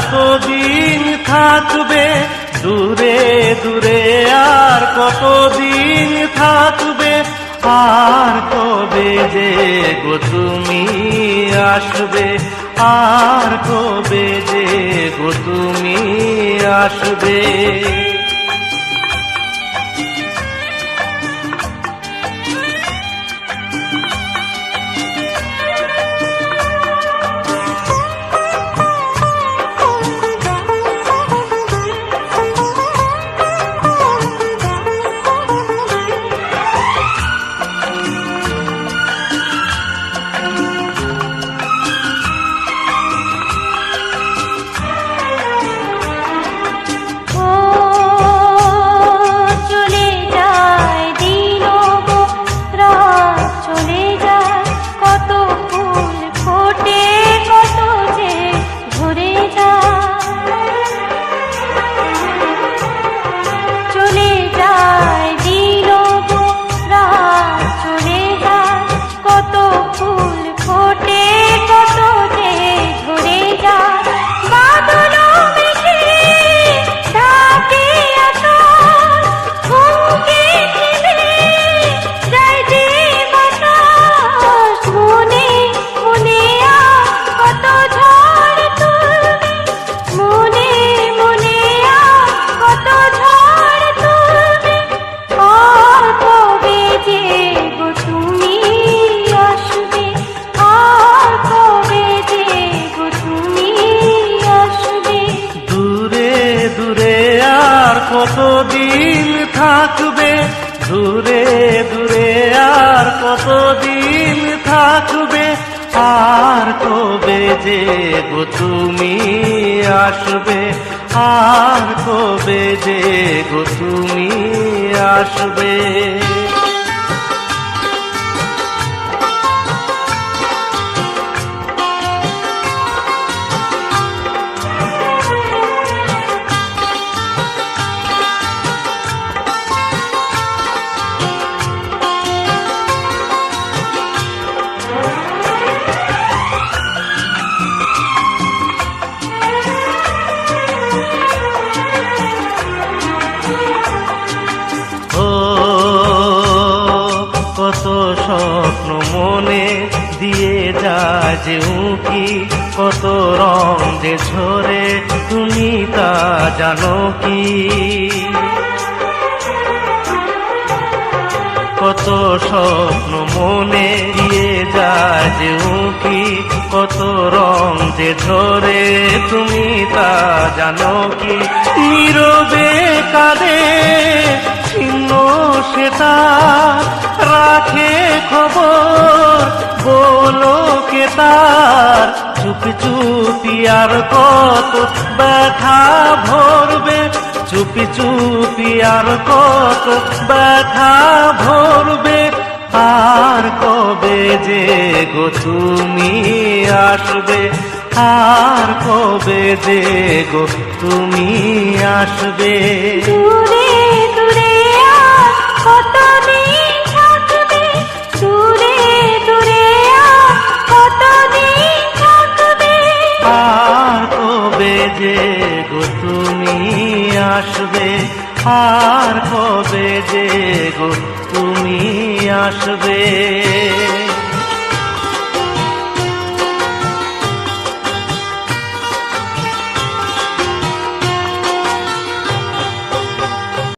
কতদিন থাকবে দূরে দূরে, আর কতদিন থাকবে, আর কবে যে গো তুমি আসবে, আর কবে যে গো তুমি আসবে। কতদিন থাকবে দূরে দূরে, আর কতদিন থাকবে, আর কবে যে গো তুমি আসবে, আর কবে যে গো তুমি আসবে। কত স্বপ্ন মনে দিয়ে যায় যে উঁকি, কত রং যে ঝরে তুমি তা জানো কি। কত স্বপ্ন মনে দিয়ে যায় যে উঁকি, কত রং যে ঝরে তুমি তা জানো কি। নীরবে কাঁদে ছিন্ন সেটা, রাখে খবর বলো কে তার, চুপি চুপি আর কত ব্যথা ভরবে, চুপি চুপি আর কত ব্যথা ভরবে, আর কবে যে গো তুমি আসবে, আর কবে যে গো তুমি আসবে। দূরে দূরে আর কতদিন থাকবে, দূরে দূরে আর কতদিন থাকবে, আর কবে যে গো তুমি আসবে, আর কবে যে গো তুমি আসবে।